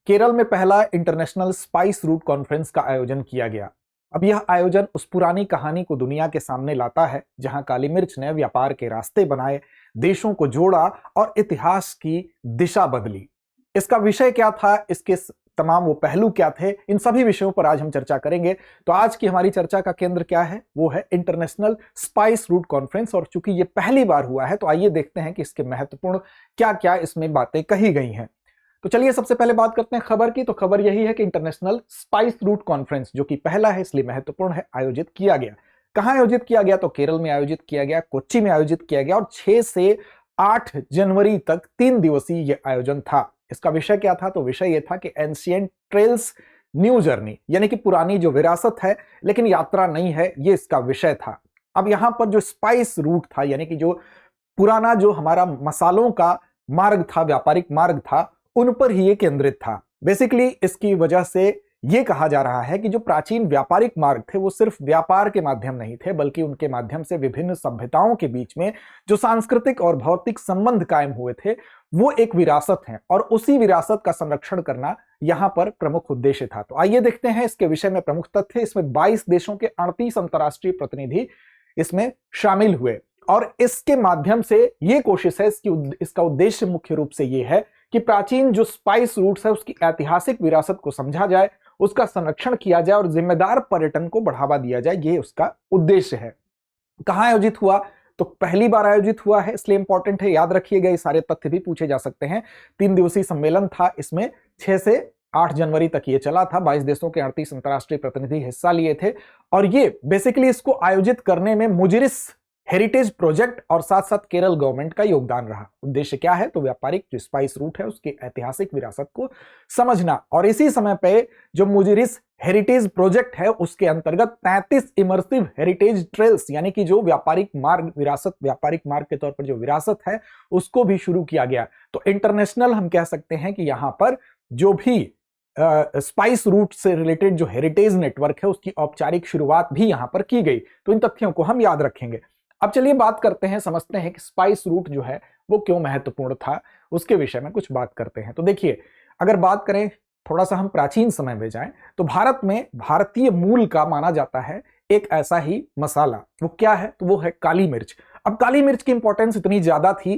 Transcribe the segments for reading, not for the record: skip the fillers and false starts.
केरल में पहला international spice route conference का आयोजन किया गया। अब यह आयोजन उस पुरानी कहानी को दुनिया के सामने लाता है जहां काली मिर्च ने व्यापार के रास्ते बनाए, देशों को जोड़ा और इतिहास की दिशा बदली। इसका विषय क्या था, इसके तमाम वो पहलू क्या थे, इन सभी विषयों पर आज हम चर्चा करेंगे। तो आज की हमारी चर्चा का केंद्र क्या है, वो है इंटरनेशनल स्पाइस रूट कॉन्फ्रेंस। और चूंकि ये पहली बार हुआ है तो आइए देखते हैं कि इसके महत्वपूर्ण क्या क्या इसमें बातें कही गई हैं। तो चलिए सबसे पहले बात करते हैं खबर की। तो खबर यही है कि इंटरनेशनल स्पाइस रूट कॉन्फ्रेंस, जो कि पहला है इसलिए महत्वपूर्ण है, आयोजित किया गया। कहां आयोजित किया गया? तो केरल में आयोजित किया गया, कोच्चि में आयोजित किया गया और 6 से 8 जनवरी तक 3 दिवसीय यह आयोजन था। इसका विषय क्या था? तो विषय यह था कि एंशिएंट ट्रेल्स न्यू जर्नी, यानी कि पुरानी जो विरासत है लेकिन यात्रा नहीं है, ये इसका विषय था। अब यहां पर जो स्पाइस रूट था, यानी कि जो पुराना जो हमारा मसालों का मार्ग था, व्यापारिक मार्ग था, उन पर ही ये केंद्रित था। बेसिकली इसकी वजह से ये कहा जा रहा है कि जो प्राचीन व्यापारिक मार्ग थे वो सिर्फ व्यापार के माध्यम नहीं थे, बल्कि उनके माध्यम से विभिन्न सभ्यताओं के बीच में जो सांस्कृतिक और भौतिक संबंध कायम हुए थे वो एक विरासत है और उसी विरासत का संरक्षण करना यहां पर प्रमुख उद्देश्य था। तो आइए देखते हैं इसके विषय में प्रमुख तथ्य। इसमें 22 देशों के 38 अंतर्राष्ट्रीय प्रतिनिधि इसमें शामिल हुए और इसके माध्यम से ये कोशिश है, इसका उद्देश्य मुख्य रूप से ये है कि प्राचीन जो स्पाइस रूट्स है उसकी ऐतिहासिक विरासत को समझा जाए, उसका संरक्षण किया जाए और जिम्मेदार पर्यटन को बढ़ावा दिया जाए। ये उसका उद्देश्य है। कहां आयोजित हुआ? तो पहली बार आयोजित हुआ है, इसलिए इंपॉर्टेंट है, याद रखिएगा। ये सारे तथ्य भी पूछे जा सकते हैं। 3 दिवसीय सम्मेलन था, इसमें 6 से 8 जनवरी तक ये चला था। 22 देशों के 38 अंतर्राष्ट्रीय प्रतिनिधि हिस्सा लिए थे और ये बेसिकली इसको आयोजित करने में मुजिरिस हेरिटेज प्रोजेक्ट और साथ साथ केरल गवर्नमेंट का योगदान रहा। उद्देश्य क्या है? तो व्यापारिक जो स्पाइस रूट है उसकी ऐतिहासिक विरासत को समझना। और इसी समय पे जो मुजिरिस हेरिटेज प्रोजेक्ट है उसके अंतर्गत 33 इमर्सिव हेरिटेज ट्रेल्स, यानी कि जो व्यापारिक मार्ग विरासत, व्यापारिक मार्ग के तौर पर जो विरासत है उसको भी शुरू किया गया। तो इंटरनेशनल हम कह सकते हैं कि यहां पर जो भी स्पाइस रूट से रिलेटेड जो हेरिटेज नेटवर्क है उसकी औपचारिक शुरुआत भी यहां पर की गई। तो इन तथ्यों को हम याद रखेंगे। अब चलिए बात करते हैं, समझते हैं कि स्पाइस रूट जो है वो क्यों महत्वपूर्ण था, उसके विषय में कुछ बात करते हैं। तो देखिए, अगर बात करें थोड़ा सा हम प्राचीन समय में जाएं तो भारत में भारतीय मूल का माना जाता है एक ऐसा ही मसाला। वो क्या है? तो वो है काली मिर्च। अब काली मिर्च की इंपॉर्टेंस इतनी ज्यादा थी,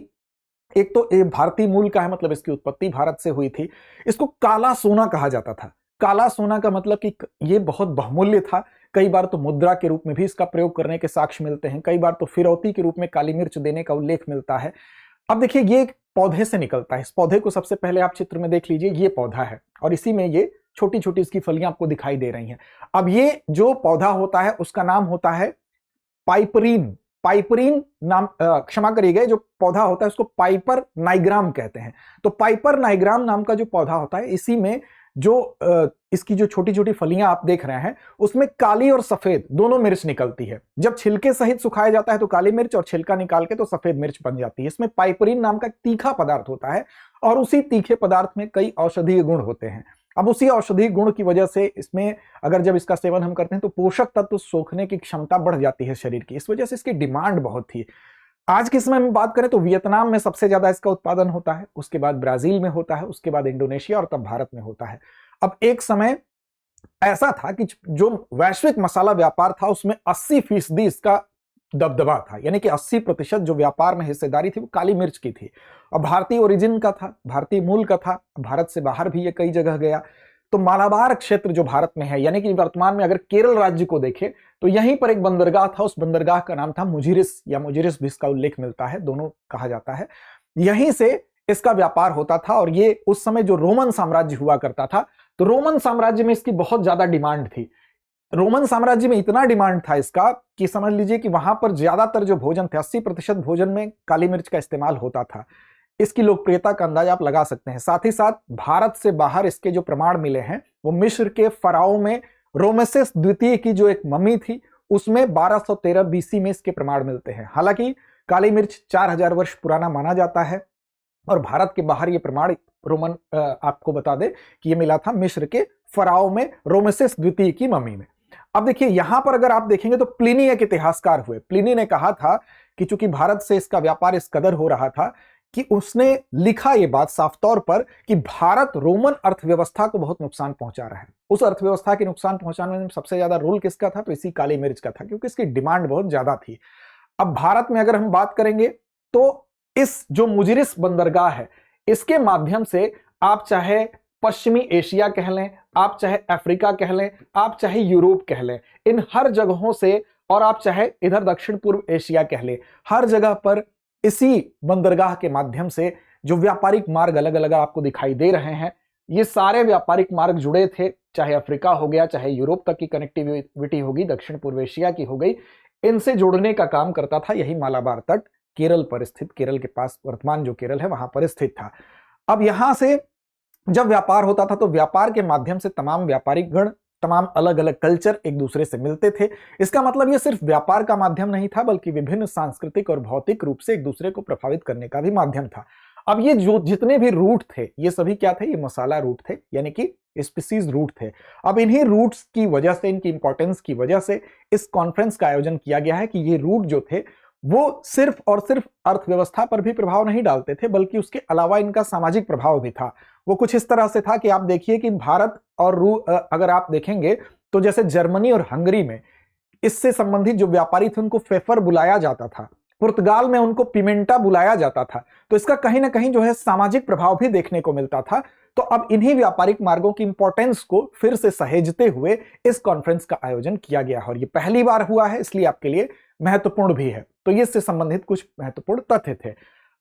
एक तो ये भारतीय मूल का है, मतलब इसकी उत्पत्ति भारत से हुई थी। इसको काला सोना कहा जाता था। काला सोना का मतलब कि ये बहुत बहुमूल्य था। कई बार तो मुद्रा के रूप में भी इसका प्रयोग करने के साक्ष्य मिलते हैं, कई बार तो फिरौती के रूप में काली मिर्च देने का उल्लेख मिलता है। अब देखिए, ये एक पौधे से निकलता है। इस पौधे को सबसे पहले आप चित्र में देख लीजिए, ये पौधा है और इसी में ये छोटी छोटी इसकी फलियां आपको दिखाई दे रही हैं। अब ये जो पौधा होता है उसका नाम होता है पाइपरीन। पाइपरीन नाम, क्षमा करिएगा, जो पौधा होता है उसको पाइपर नाइग्राम कहते हैं। तो पाइपर नाइग्राम नाम का जो पौधा होता है, इसी में जो इसकी जो छोटी छोटी फलियां आप देख रहे हैं उसमें काली और सफेद दोनों मिर्च निकलती है। जब छिलके सहित सुखाया जाता है तो काली मिर्च और छिलका निकाल के तो सफेद मिर्च बन जाती है। इसमें पाइपरीन नाम का तीखा पदार्थ होता है और उसी तीखे पदार्थ में कई औषधीय गुण होते हैं। अब उसी औषधीय गुण की वजह से इसमें अगर जब इसका सेवन हम करते हैं तो पोषक तत्व सोखने की क्षमता बढ़ जाती है शरीर की। इस वजह से इसकी डिमांड बहुत थी। आज के समय में बात करें तो वियतनाम में सबसे ज्यादा इसका उत्पादन होता है, उसके बाद ब्राजील में होता है, उसके बाद इंडोनेशिया और तब भारत में होता है। अब एक समय ऐसा था कि जो वैश्विक मसाला व्यापार था उसमें 80% इसका दबदबा था, यानी कि 80% जो व्यापार में हिस्सेदारी थी वो काली मिर्च की थी और भारतीय ओरिजिन का था, भारतीय मूल का था। भारत से बाहर भी ये कई जगह गया। तो मालाबार क्षेत्र जो भारत में है, यानी कि वर्तमान में अगर केरल राज्य को देखें तो यहीं पर एक बंदरगाह था। उस बंदरगाह का नाम था मुजिरिस, या मुजिरिस भी इसका उल्लेख मिलता है, दोनों कहा जाता है। यहीं से इसका व्यापार होता था और ये उस समय जो रोमन साम्राज्य हुआ करता था, तो रोमन साम्राज्य में इसकी बहुत ज्यादा डिमांड थी। रोमन साम्राज्य में इतना डिमांड था इसका कि समझ लीजिए कि वहां पर ज्यादातर जो भोजन थे, 80% भोजन में काली मिर्च का इस्तेमाल होता था। इसकी लोकप्रियता का अंदाजा आप लगा सकते हैं। साथ ही साथ भारत से बाहर इसके जो प्रमाण मिले हैं वो मिस्र के फराओं में रोमेसेस द्वितीय की जो एक मम्मी थी उसमें 1213 बीसी में इसके प्रमाण मिलते हैं। हालांकि काली मिर्च 4000 वर्ष पुराना माना जाता है और भारत के बाहर ये प्रमाण रोमन आपको बता दे कि ये मिला था मिस्र के फराओं में रोमेसेस द्वितीय की मम्मी में। अब देखिए, यहां पर अगर आप देखेंगे तो प्लिनी एक इतिहासकार हुए। प्लिनी ने कहा था कि चूंकि भारत से इसका व्यापार इस कदर हो रहा था कि उसने लिखा ये बात साफ तौर पर कि भारत रोमन अर्थव्यवस्था को बहुत नुकसान पहुंचा रहा है। उस अर्थव्यवस्था के नुकसान पहुंचाने में सबसे ज्यादा रोल किसका था? तो इसी काली मिर्च का था, क्योंकि इसकी डिमांड बहुत ज्यादा थी। अब भारत में अगर हम बात करेंगे तो इस जो मुजिरिस बंदरगाह है, इसके माध्यम से आप चाहे पश्चिमी एशिया कह लें, आप चाहे अफ्रीका कह लें, आप चाहे यूरोप कह लें, इन हर जगहों से, और आप चाहे इधर दक्षिण पूर्व एशिया कह लें, हर जगह पर इसी बंदरगाह के माध्यम से जो व्यापारिक मार्ग अलग अलग आपको दिखाई दे रहे हैं, ये सारे व्यापारिक मार्ग जुड़े थे। चाहे अफ्रीका हो गया, चाहे यूरोप तक की कनेक्टिविटी होगी, दक्षिण पूर्व एशिया की हो गई, इनसे जोड़ने का काम करता था यही मालाबार तट, केरल पर स्थित, केरल के पास वर्तमान जो केरल है वहां पर स्थित था। अब यहां से जब व्यापार होता था तो व्यापार के माध्यम से तमाम व्यापारिक गण, तमाम अलग अलग कल्चर एक दूसरे से मिलते थे। इसका मतलब यह सिर्फ व्यापार का माध्यम नहीं था, बल्कि विभिन्न सांस्कृतिक और भौतिक रूप से एक दूसरे को प्रभावित करने का भी माध्यम था। अब ये जो जितने भी रूट थे, ये सभी क्या थे? ये मसाला रूट थे, यानी कि स्पीसीज रूट थे। अब इन्हीं रूट्स की वजह से, इनकी इंपॉर्टेंस की वजह से इस कॉन्फ्रेंस का आयोजन किया गया है कि ये रूट जो थे वो सिर्फ और सिर्फ अर्थव्यवस्था पर भी प्रभाव नहीं डालते थे, बल्कि उसके अलावा इनका सामाजिक प्रभाव भी था। वो कुछ इस तरह से था कि आप देखिए कि भारत और अगर आप देखेंगे तो जैसे जर्मनी और हंगरी में इससे संबंधित जो व्यापारी थे उनको फेफर बुलाया जाता था, पुर्तगाल में उनको पिमेंटा बुलाया जाता था। तो इसका कहीं ना कहीं जो है सामाजिक प्रभाव भी देखने को मिलता था। तो अब इन्हीं व्यापारिक मार्गों की इंपॉर्टेंस को फिर से सहेजते हुए इस कॉन्फ्रेंस का आयोजन किया गया है, और ये पहली बार हुआ है, इसलिए आपके लिए महत्वपूर्ण भी है। तो ये इससे संबंधित कुछ महत्वपूर्ण तथ्य थे।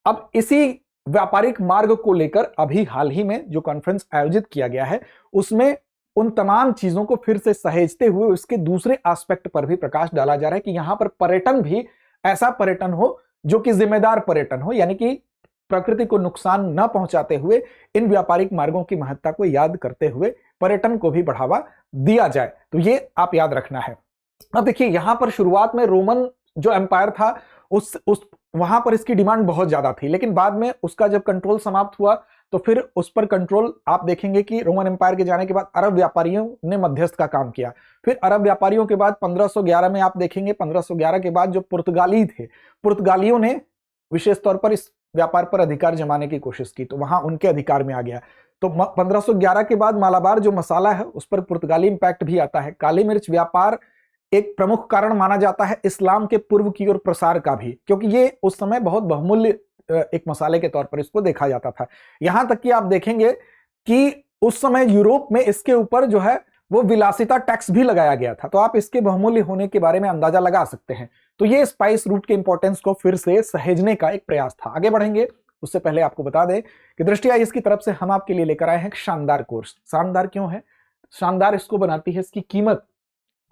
अब इसी व्यापारिक मार्ग को लेकर अभी हाल ही में जो कॉन्फ्रेंस आयोजित किया गया है, उसमें उन तमाम चीजों को फिर से सहेजते हुए उसके दूसरे एस्पेक्ट पर भी प्रकाश डाला जा रहा है कि यहां पर पर्यटन भी ऐसा पर्यटन हो जो कि जिम्मेदार पर्यटन हो, यानी कि प्रकृति को नुकसान न पहुंचाते हुए इन व्यापारिक मार्गों की महत्ता को याद करते हुए पर्यटन को भी बढ़ावा दिया जाए। तो ये आप याद रखना है। अब देखिए, यहां पर शुरुआत में रोमन जो एम्पायर था उस वहां पर इसकी डिमांड बहुत ज्यादा थी, लेकिन बाद में उसका जब कंट्रोल समाप्त हुआ तो फिर उस पर कंट्रोल आप देखेंगे कि रोमन एम्पायर के जाने के बाद अरब व्यापारियों ने मध्यस्थ का काम किया। फिर अरब व्यापारियों के बाद 1511 में आप देखेंगे, 1511 के बाद जो पुर्तगाली थे, पुर्तगालियों ने विशेष तौर पर इस व्यापार पर अधिकार जमाने की कोशिश की, तो वहां उनके अधिकार में आ गया। तो 1511 के बाद मालाबार जो मसाला है उस पर पुर्तगाली इंपैक्ट भी आता है। काली मिर्च व्यापार एक प्रमुख कारण माना जाता है इस्लाम के पूर्व की ओर प्रसार का भी, क्योंकि ये उस समय बहुत बहुमूल्य एक मसाले के तौर पर इसको देखा जाता था। यहां तक कि आप देखेंगे कि उस समय यूरोप में इसके ऊपर जो है वो विलासिता टैक्स भी लगाया गया था। तो आप इसके बहुमूल्य होने के बारे में अंदाजा लगा सकते हैं। तो ये स्पाइस रूट के इंपॉर्टेंस को फिर से सहेजने का एक प्रयास था। आगे बढ़ेंगे उससे पहले आपको बता दें कि दृष्टि आई इसकी तरफ से हम आपके लिए लेकर आए हैं एक शानदार कोर्स। शानदार क्यों है? शानदार इसको बनाती है इसकी कीमत,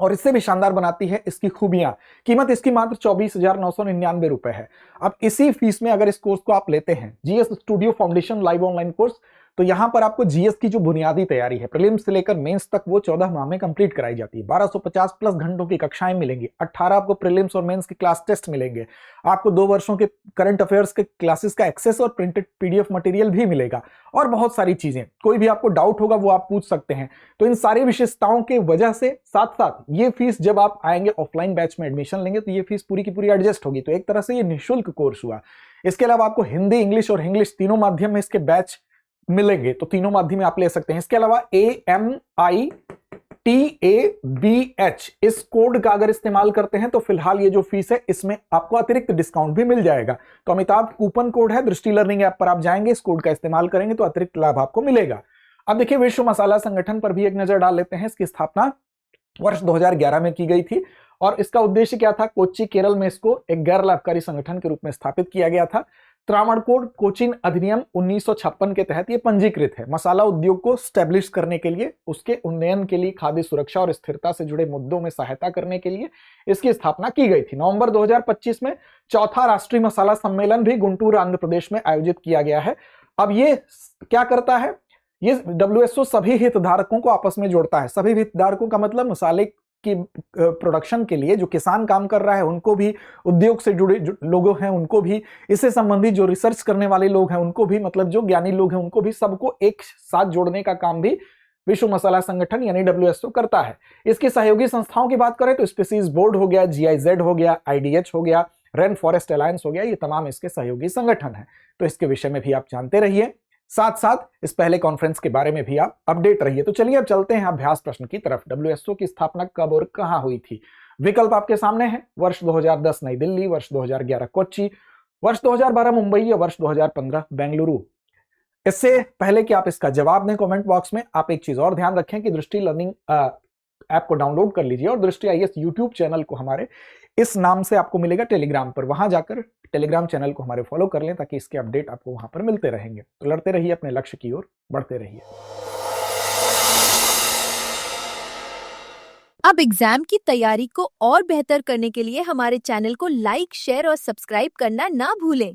और इससे भी शानदार बनाती है इसकी खूबियां। कीमत इसकी मात्र 24,999 रुपए है। अब इसी फीस में अगर इस कोर्स को आप लेते हैं, GS studio foundation live online course, तो यहां पर आपको जीएस की जो बुनियादी तैयारी है प्रीलिम्स से लेकर मेंस तक वो 14 माह में कंप्लीट कराई जाती है। 1250 प्लस घंटों की कक्षाएं मिलेंगी, 18 आपको प्रीलिम्स और मेंस के क्लास टेस्ट मिलेंगे, आपको 2 वर्षों के करंट अफेयर्स के क्लासेस का एक्सेस और प्रिंटेड पीडीएफ मटेरियल भी मिलेगा, और बहुत सारी चीजें। कोई भी आपको डाउट होगा वो आप पूछ सकते हैं। तो इन सारी विशेषताओं के वजह से साथ साथ ये फीस जब आप आएंगे ऑफलाइन बैच में एडमिशन लेंगे तो ये फीस पूरी की पूरी एडजस्ट होगी। तो एक तरह से ये निःशुल्क कोर्स हुआ। इसके अलावा आपको हिंदी, इंग्लिश और इंग्लिश तीनों माध्यम में इसके बैच मिलेंगे, तो तीनों माध्यम में आप ले सकते हैं। इसके अलावा AMITABH इस कोड का अगर इस्तेमाल करते हैं तो फिलहाल ये जो फीस है इसमें आपको अतिरिक्त डिस्काउंट भी मिल जाएगा। तो अमिताभ कूपन कोड है, दृष्टि लर्निंग ऐप पर आप जाएंगे, इस कोड का इस्तेमाल करेंगे तो अतिरिक्त लाभ आपको मिलेगा। अब देखिए, विश्व मसाला संगठन पर भी एक नजर डाल लेते हैं। इसकी स्थापना वर्ष 2011 में की गई थी, और इसका उद्देश्य क्या था? कोच्चि केरल में इसको एक गैर लाभकारी संगठन के रूप में स्थापित किया गया था। त्रावणकोर कोचीन अधिनियम 1956 के तहत ये पंजीकृत है। मसाला उद्योग को स्टैब्लिश करने के लिए, उसके उन्नयन के लिए, खाद्य सुरक्षा और स्थिरता से जुड़े मुद्दों में सहायता करने के लिए इसकी स्थापना की गई थी। नवंबर 2025 में चौथा राष्ट्रीय मसाला सम्मेलन भी गुंटूर आंध्र प्रदेश में आयोजित किया गया है। अब ये क्या करता है? ये WSO सभी हितधारकों को आपस में जोड़ता है। सभी हितधारकों का मतलब मसाले की प्रोडक्शन के लिए जो किसान काम कर रहा है उनको भी, उद्योग से जुड़े लोग हैं उनको भी, इससे संबंधित जो रिसर्च करने वाले लोग हैं उनको भी, मतलब जो ज्ञानी लोग हैं उनको भी, सबको एक साथ जोड़ने का काम भी विश्व मसाला संगठन यानी WSO करता है। इसकी सहयोगी संस्थाओं की बात करें तो स्पीसीज बोर्ड हो गया, GIZ हो गया, IDH हो गया, रेन फॉरेस्ट अलायंस हो गया, ये तमाम इसके सहयोगी संगठन है। तो इसके विषय में भी आप जानते रहिए, साथ साथ इस पहले कॉन्फ्रेंस के बारे में भी आप अपडेट रहिए। तो चलिए अब चलते हैं अभ्यास प्रश्न की तरफ। डब्ल्यूएसओ की स्थापना कब और कहां हुई थी? विकल्प आपके सामने हैं, वर्ष 2010 नई दिल्ली, वर्ष 2011 कोच्चि, वर्ष 2012 मुंबई या वर्ष 2015 बेंगलुरु। इससे पहले कि आप इसका जवाब दें कमेंट बॉक्स में, आप एक चीज और ध्यान रखें कि दृष्टि लर्निंग ऐप को डाउनलोड कर लीजिए और दृष्टि आईएएस यूट्यूब चैनल को हमारे इस नाम से आपको मिलेगा टेलीग्राम पर, वहां जाकर टेलीग्राम चैनल को हमारे फॉलो कर लें ताकि इसके अपडेट आपको वहां पर मिलते रहेंगे। तो लड़ते रहिए, अपने लक्ष्य की ओर बढ़ते रहिए। अब एग्जाम की तैयारी को और बेहतर करने के लिए हमारे चैनल को लाइक, शेयर और सब्सक्राइब करना ना भूलें।